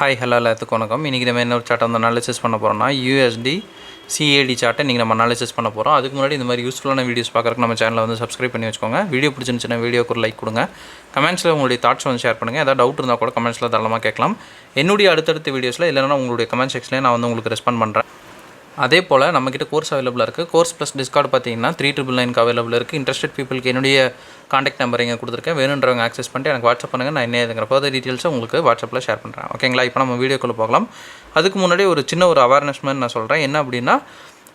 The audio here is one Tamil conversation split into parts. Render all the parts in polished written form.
ஹாய் ஹலோ எல்லாத்துக்கும் வணக்கம். இன்றைக்கி நம்ம என்ன ஒரு சார்ட்டை வந்து அனாலிசிஸ் பண்ண போகிறோம்னா யூஎஸ்டி சிஏடி சார்ட்டை இன்றைக்கி நம்ம அனாலிசிஸ் பண்ண போகிறோம். அதுக்கு முன்னாடி இந்த மாதிரி யூஸ்ஃபுல்லான வீடியோஸ் பார்க்குறதுக்கு நம்ம சேனலை வந்து சப்ஸ்கிரைப் பண்ணி வச்சுக்கோங்க. வீடியோ பிடிச்சிருந்துச்சுன்னா வீடியோக்கு ஒரு லைக் கொடுங்க. கமெண்ட்ஸில் உங்களுடைய தாட்ஸ் வந்து ஷேர் பண்ணுங்கள். ஏதாவது டவுட் இருந்தால் கூட கமெண்ட்ஸில் தாராளமாக கேட்கலாம். என்னுடைய அடுத்தடுத்த வீடியோஸில் இல்லைனா உங்களுடைய கமெண்ட் செக்ஷனில் நான் வந்து உங்களுக்கு ரெஸ்பாண்ட் பண்ணுறேன். அதே போல் நம்மக்கிட்ட கோர்ஸ் அவைலபிளாக இருக்குது. கோர்ஸ் ப்ளஸ் டிஸ்கார்ட் பார்த்தீங்கன்னா 3999 அவைலபிள் இருக்குது. இன்ட்ரெஸ்டட் பீப்புளுக்கு என்னுடைய காண்டாக்ட் நம்பர் இங்கே கொடுத்துருக்கேன். வேணுன்றவங்க ஆக்சஸ் பண்ணிட்டு எனக்கு வாட்ஸ்அப் பண்ணுங்கள். நான் என்ன ஃபர்தர் டீட்டெயில்ஸை உங்களுக்கு வாட்ஸ்அப்பில் ஷேர் பண்ணுறேன். ஓகேங்களா? இப்போ நம்ம வீடியோக்குள்ளே போகலாம். அதுக்கு முன்னாடி ஒரு சின்ன ஒரு அவேர்னஸ் மாதிரி நான் சொல்கிறேன். என்ன அப்படின்னா,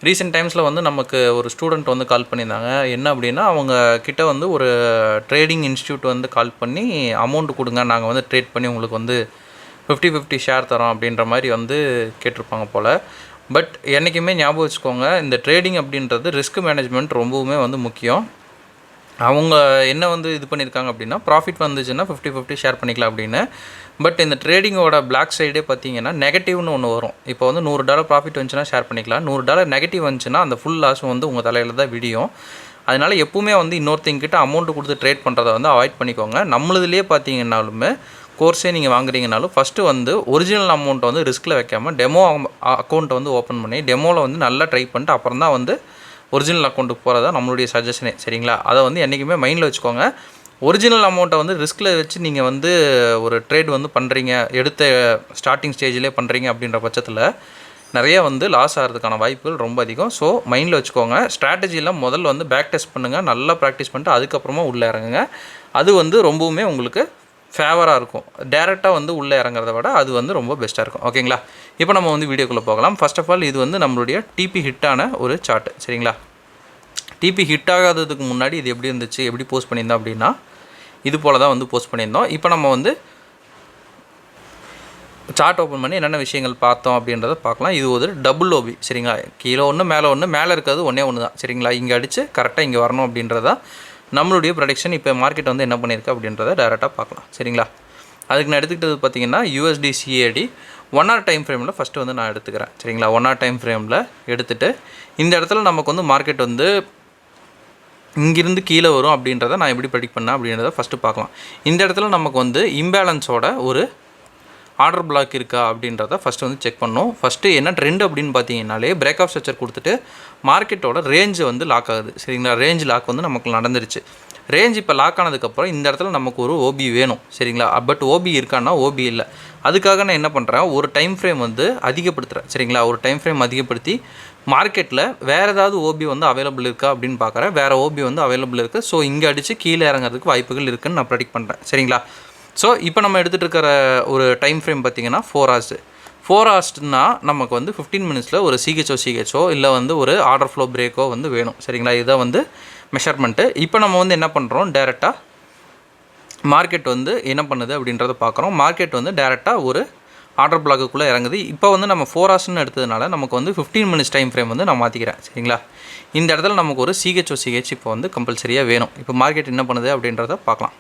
ரீசெண்ட் டைம்ஸில் வந்து நமக்கு ஒரு ஸ்டூடெண்ட் வந்து கால் பண்ணியிருந்தாங்க. என்ன அப்படின்னா, அவங்க கிட்ட வந்து ஒரு ட்ரேடிங் இன்ஸ்டியூட் வந்து கால் பண்ணி அமௌண்ட் கொடுங்க, நாங்கள் வந்து ட்ரேட் பண்ணி உங்களுக்கு வந்து 50-50 ஷேர் தரோம் அப்படின்ற மாதிரி வந்து கேட்டிருப்பாங்க போல். பட் என்றைக்குமே ஞாபகம் வச்சுக்கோங்க, இந்த ட்ரேடிங் அப்படின்றது ரிஸ்க் மேனேஜ்மெண்ட் ரொம்பவுமே வந்து முக்கியம். அவங்க என்ன வந்து இது பண்ணியிருக்காங்க அப்படின்னா, ப்ராஃபிட் வந்துச்சுன்னா 50-50 ஷேர் பண்ணிக்கலாம் அப்படின்னு. பட் இந்த ட்ரேடிங்கோட பிளாக் சைடே பார்த்தீங்கன்னா நெகட்டிவ்னு ஒன்று வரும். இப்போ வந்து $100 ப்ராஃபிட் வந்துச்சுன்னா ஷேர் பண்ணிக்கலாம், $100 நெகட்டிவ் வந்துச்சுன்னா அந்த ஃபுல் லாஸும் வந்து உங்கள் தலையில் தான் விடியும். அதனால் எப்பவுமே வந்து இன்னொருத்தங்கிட்ட அமௌண்ட்டு கொடுத்து ட்ரேட் பண்ணுறதை வந்து அவாய்ட் பண்ணிக்கோங்க. நம்மளதுலேயே பார்த்தீங்கன்னாலுமே கோர்ஸே நீங்கள் வாங்குறீங்கனாலும் ஃபஸ்ட்டு வந்து ஒரிஜினல் அமௌண்ட்டை வந்து ரிஸ்கில் வைக்காமல் டெமோ அக்கௌண்ட்டை வந்து ஓப்பன் பண்ணி டெமோவில் வந்து நல்லா ட்ரை பண்ணிட்டு அப்புறம் தான் வந்து ஒரிஜினல் அக்கௌண்ட்டுக்கு போகிறதா நம்மளுடைய சஜஷனே. சரிங்களா? அதை வந்து என்றைக்குமே மைண்டில் வச்சுக்கோங்க. ஒரிஜினல் அமௌண்ட்டை வந்து ரிஸ்கில் வச்சு நீங்கள் வந்து ஒரு ட்ரேட் வந்து பண்ணுறீங்க, எடுத்த ஸ்டார்டிங் ஸ்டேஜ்லேயே பண்ணுறீங்க அப்படின்ற பட்சத்தில் நிறைய வந்து லாஸ் ஆகிறதுக்கான வாய்ப்புகள் ரொம்ப அதிகம். ஸோ மைண்டில் வச்சுக்கோங்க. ஸ்ட்ராட்டஜியில் முதல்ல வந்து பேக் டெஸ்ட் பண்ணுங்கள், நல்லா ப்ராக்டிஸ் பண்ணிட்டு அதுக்கப்புறமா உள்ளே இறங்குங்க. அது வந்து ரொம்பவுமே உங்களுக்கு ஃபேவராக இருக்கும். டேரெக்டாக வந்து உள்ளே இறங்குறத விட அது வந்து ரொம்ப பெஸ்ட்டாக இருக்கும். ஓகேங்களா? இப்போ நம்ம வந்து வீடியோக்குள்ளே போகலாம். ஃபர்ஸ்ட் ஆஃப் ஆல் இது வந்து நம்மளுடைய டிபி ஹிட்டான ஒரு சார்ட்டு. சரிங்களா? டிபி ஹிட் ஆகாததுக்கு முன்னாடி இது எப்படி இருந்துச்சு, எப்படி போஸ்ட் பண்ணியிருந்தோம் அப்படின்னா இது போல் தான் வந்து போஸ்ட் பண்ணியிருந்தோம். இப்போ நம்ம வந்து சார்ட் ஓப்பன் பண்ணி என்னென்ன விஷயங்கள் பார்த்தோம் அப்படின்றத பார்க்கலாம். இது ஒரு டபுள் ஓபி. சரிங்களா? கீழே ஒன்று மேலே ஒன்று, மேலே இருக்கிறது ஒன்று தான். சரிங்களா? இங்கே அடித்து கரெக்டாக இங்கே வரணும் அப்படின்றதான் நம்மளுடைய ப்ரொடிக்ஷன். இப்போ மார்க்கெட் வந்து என்ன பண்ணியிருக்கு அப்படின்றத டேரெக்டாக பார்க்கலாம். சரிங்களா? அதுக்கு நான் எடுத்துக்கிட்டது பார்த்தீங்கன்னா யூஎஸ்டி சிஏடி 1 hour டைம் ஃப்ரேமில் ஃபஸ்ட்டு வந்து நான் எடுத்துக்கிறேன். சரிங்களா? 1 hour டைம் ஃப்ரேமில் எடுத்துகிட்டு இந்த இடத்துல நமக்கு வந்து மார்க்கெட் வந்து இங்கிருந்து கீழே வரும் அப்படின்றத நான் எப்படி ப்ரெடிக்ட் பண்ணேன் அப்படின்றத ஃபஸ்ட்டு பார்க்கலாம். இந்த இடத்துல நமக்கு வந்து இம்பேலன்ஸோட ஒரு ஆர்டர் பிளாக் இருக்கா அப்படின்றத ஃபஸ்ட்டு வந்து செக் பண்ணணும். ஃபஸ்ட்டு என்ன ட்ரெண்ட் அப்படின்னு பார்த்தீங்கன்னாலே பிரேக் ஆஃப் ஸ்ட்ரக்சர் கொடுத்துட்டு மார்க்கெட்டோட ரேஞ்சு வந்து லாக் ஆகுது. சரிங்களா? ரேஞ்ச் லாக் வந்து நமக்கு நடந்துருச்சு. ரேஞ்ச் இப்போ லாக் ஆனதுக்கப்புறம் இந்த இடத்துல நமக்கு ஒரு ஓபி வேணும். சரிங்களா? பட் ஓபி இருக்கான்னா ஓபி இல்லை. அதுக்காக நான் என்ன பண்ணுறேன், ஒரு டைம் ஃப்ரேம் வந்து அதிகப்படுத்துகிறேன். சரிங்களா? ஒரு டைம் ஃப்ரேம் அதிகப்படுத்தி மார்க்கெட்டில் வேறு ஏதாவது ஓபி வந்து அவைலபிள் இருக்கா அப்படின்னு பார்க்குறேன். வேறு ஓபி வந்து அவைலபிள் இருக்குது. ஸோ இங்கே அடித்து கீழே இறங்குறதுக்கு வாய்ப்புகள் இருக்குதுன்னு நான் ப்ரெடிக்ட் பண்ணுறேன். சரிங்களா? ஸோ இப்போ நம்ம எடுத்துகிட்டு இருக்கிற ஒரு டைம் ஃப்ரேம் பார்த்திங்கன்னா 4 hours. 4 hours நமக்கு வந்து 15 minutesல ஒரு சிஹெச்ஓ இல்லை வந்து ஒரு ஆர்டர் ஃப்ளோ பிரேக்கோ வந்து வேணும். சரிங்களா? இதுதான் வந்து மெஷர்மெண்ட்டு. இப்போ நம்ம வந்து என்ன பண்ணுறோம், டேரெக்டாக மார்க்கெட் வந்து என்ன பண்ணுது அப்படின்றத பார்க்குறோம். மார்க்கெட் வந்து டேரெக்டாக ஒரு ஆர்டர் பிளாக்குள்ளே இறங்குது. இப்போ வந்து நம்ம 4 hours எடுத்ததுனால நமக்கு வந்து 15 minutes டைம் ஃப்ரேம் வந்து நான் மாற்றிக்கிறேன். சரிங்களா? இந்த இடத்துல நமக்கு ஒரு சிஹெச் இப்போ வந்து கம்பல்சரியாக வேணும். இப்போ மார்க்கெட் என்ன பண்ணுது அப்படின்றத பார்க்கலாம்.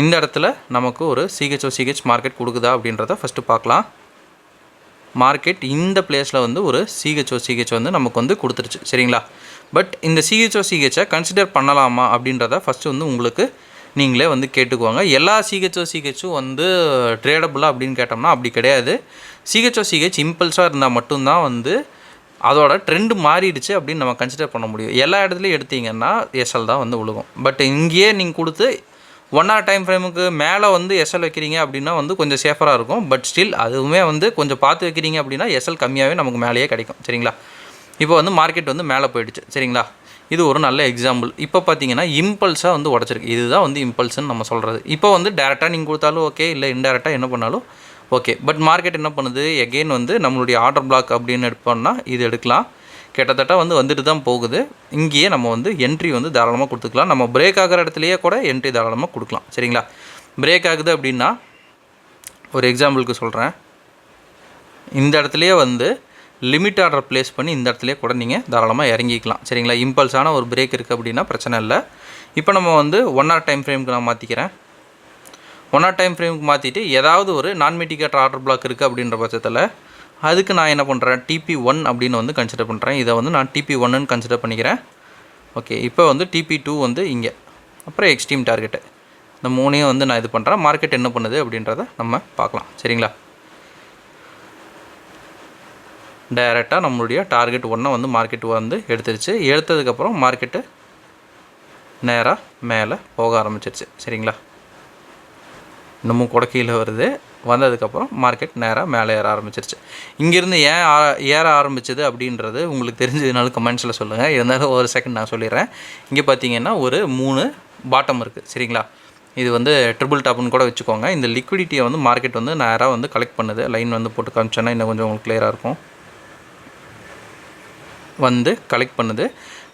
இந்த இடத்துல நமக்கு ஒரு சிஹெச் மார்க்கெட் கொடுக்குதா அப்படின்றத ஃபஸ்ட்டு பார்க்கலாம். மார்க்கெட் இந்த பிளேஸில் வந்து ஒரு சிஹெச் வந்து நமக்கு வந்து கொடுத்துருச்சு. சரிங்களா? பட் இந்த சிஹெச்சை கன்சிடர் பண்ணலாமா அப்படின்றத ஃபஸ்ட்டு வந்து உங்களுக்கு நீங்களே வந்து கேட்டுக்குவாங்க. எல்லா சிஹெச்சும் வந்து ட்ரேடபுளாக அப்படின்னு கேட்டோம்னா அப்படி கிடையாது. சிஹெச் இம்பல்ஸாக இருந்தால் மட்டும்தான் வந்து அதோட ட்ரெண்டு மாறிடுச்சு அப்படின்னு நம்ம கன்சிடர் பண்ண முடியும். எல்லா இடத்துலையும் எடுத்திங்கன்னா எஸ்எல் தான் வந்து விழுகும். பட் இங்கேயே நீங்கள் கொடுத்து 1 hour டைம் ஃப்ரேமுக்கு மேலே வந்து எஸ்எல் வைக்கிறீங்க அப்படின்னா வந்து கொஞ்சம் சேஃபராக இருக்கும். பட் ஸ்டில் அதுவுமே வந்து கொஞ்சம் பார்த்து வைக்கிறீங்க அப்படின்னா எஸ்எல் கம்மியாகவே நமக்கு மேலேயே கிடைக்கும். சரிங்களா? இப்போ வந்து மார்க்கெட் வந்து மேலே போயிடுச்சு. சரிங்களா? இது ஒரு நல்ல எக்ஸாம்பிள். இப்போ பார்த்தீங்கன்னா இம்பல்ஸாக வந்து உடச்சிருக்கு. இதுதான் வந்து இம்பல்ஸ்ன்னு நம்ம சொல்கிறது. இப்போ வந்து டேரெக்டாக நீங்கள் கொடுத்தாலும் ஓகே, இல்லை இன்டேரெக்டாக என்ன பண்ணாலும் ஓகே. பட் மார்க்கெட் என்ன பண்ணுது, எகெயின் வந்து நம்மளுடைய ஆர்டர் பிளாக் அப்படின்னு எடுப்போம்னா இது எடுக்கலாம். கிட்டத்தட்ட வந்து வந்துட்டு தான் போகுது. இங்கேயே நம்ம வந்து என்ட்ரி வந்து தாராளமாக கொடுத்துக்கலாம். நம்ம பிரேக் ஆகிற இடத்துலையே கூட என்ட்ரி தாராளமாக கொடுக்கலாம். சரிங்களா? பிரேக் ஆகுது அப்படின்னா ஒரு எக்ஸாம்பிளுக்கு சொல்கிறேன். இந்த இடத்துலையே வந்து லிமிட் ஆர்டர் ப்ளேஸ் பண்ணி இந்த இடத்துலையே கூட நீங்கள் தாராளமாக இறங்கிக்கலாம். சரிங்களா? இம்பல்ஸான ஒரு பிரேக் இருக்குது அப்படின்னா பிரச்சனை இல்லை. இப்போ நம்ம வந்து 1 hour டைம் ஃப்ரேமுக்கு நான் மாற்றிக்கிறேன். 1 hour டைம் ஃப்ரேமுக்கு மாற்றிட்டு ஏதாவது ஒரு நான் மிட்டிகேட்டர் ஆர்டர் பிளாக் இருக்குது அப்படின்ற பட்சத்தில் அதுக்கு நான் என்ன பண்ணுறேன், TP1 அப்படின்னு வந்து கன்சிடர் பண்ணுறேன். இதை வந்து நான் TP1ன்னு கன்சிடர் பண்ணிக்கிறேன். ஓகே. இப்போ வந்து TP2 வந்து இங்கே, அப்புறம் எக்ஸ்ட்ரீம் டார்கெட்டு, இந்த 3ஐயும் வந்து நான் இது பண்ணுறேன். மார்க்கெட் என்ன பண்ணுது அப்படின்றத நம்ம பார்க்கலாம். சரிங்களா? டைரெக்டாக நம்மளுடைய டார்கெட் ஒன்றை வந்து மார்க்கெட் வந்து எடுத்துருச்சு. எடுத்ததுக்கப்புறம் மார்க்கெட்டு நேராக மேலே போக ஆரம்பிச்சிருச்சு. சரிங்களா, இன்னமும் கூட கீழே வருது. வந்ததுக்கப்புறம் மார்க்கெட் நேராக மேலே ஏற ஆரம்பிச்சிருச்சு. இங்கேருந்து ஏன் ஏற ஆரம்பிச்சது அப்படின்றது உங்களுக்கு தெரிஞ்சதுனாலும் கமெண்ட்ஸில் சொல்லுங்கள். இருந்தாலும் ஒரு செகண்ட் நான் சொல்லிடுறேன். இங்கே பார்த்தீங்கன்னா ஒரு 3 பாட்டம் இருக்குது. சரிங்களா, இது வந்து ட்ரிபிள் டாப்னு கூட வச்சுக்கோங்க. இந்த லிக்விடிட்டியை வந்து மார்க்கெட் வந்து நேராக வந்து கலெக்ட் பண்ணுது. லைன் வந்து போட்டு காமிச்சேன்னா இன்னும் கொஞ்சம் உங்களுக்கு கிளியராக இருக்கும். வந்து கலெக்ட் பண்ணுது.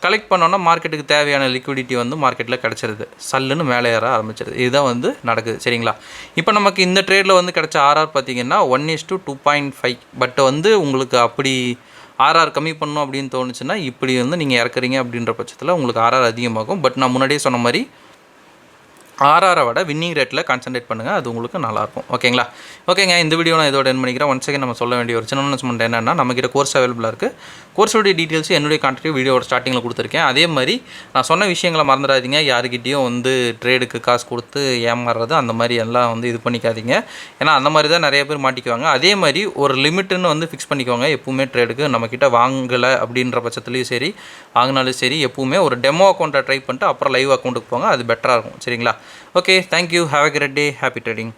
கலெக்ட் பண்ணோன்னா மார்க்கெட்டுக்கு தேவையான லிக்விடிட்டி வந்து மார்க்கெட்டில் கிடச்சிருது. சல்லுன்னு மேலே ஏற ஆரம்பிச்சிருது. இதுதான் வந்து நடக்குது. சரிங்களா, இப்போ நமக்கு இந்த ட்ரேடில் வந்து கிடச்ச ஆர்ஆர் பார்த்திங்கன்னா 1:2.5. பட் வந்து உங்களுக்கு அப்படி ஆர்ஆர் கம்மி பண்ணணும் அப்படின்னு தோணுச்சுன்னா இப்படி வந்து நீங்கள் இறக்குறீங்க அப்படின்ற பட்சத்தில் உங்களுக்கு ஆர்ஆர் அதிகமாகும். பட் நான் முன்னாடியே சொன்ன மாதிரி ஆர்ஆரை விட வின்னிங் ரேட்டில் கான்சன்ட்ரேட் பண்ணுங்கள். அது உங்களுக்கு நல்லாயிருக்கும். ஓகேங்களா, ஓகேங்க. இந்த வீடியோ நான் இதோட என் பண்ணிக்கிறேன். ஒன்ஸ் செகண்ட் நம்ம சொல்ல வேண்டிய ஒரு சின்ன அனௌன்ஸ்மெண்ட் என்னென்னா, நம்மக்கிட்ட கோர்ஸ் அவைலபிளாக இருக்குது. கோர்ஸோடைய டீட்டெயில்ஸ் என்னுடைய கான்டாக்ட் வீடியோட ஸ்டார்டிங்கில் கொடுத்துருக்கேன். அதே மாதிரி நான் சொன்ன விஷயங்களை மறந்துடாதீங்க. யாருக்கிட்டையும் வந்து ட்ரேடுக்கு காசு கொடுத்து ஏமாறுறது அந்த மாதிரி எல்லாம் வந்து இது பண்ணிக்காதீங்க. ஏன்னா அந்த மாதிரி தான் நிறைய பேர் மாட்டிக்குவாங்க. அதே மாதிரி ஒரு லிமிட்டுன்னு வந்து ஃபிக்ஸ் பண்ணிக்கோங்க. எப்பவுமே ட்ரேடுக்கு நம்மக்கிட்ட வாங்கலை அப்படின்ற பட்சத்துலேயும் சரி, வாங்கினாலும் சரி, எப்பவுமே ஒரு டெமோ அக்கௌண்ட்டை ட்ரை பண்ணிட்டு அப்புறம் லைவ் அக்கௌண்ட்டுக்கு போங்க. அது பெட்டராக இருக்கும். சரிங்களா, okay, thank you, have a great day, happy trading.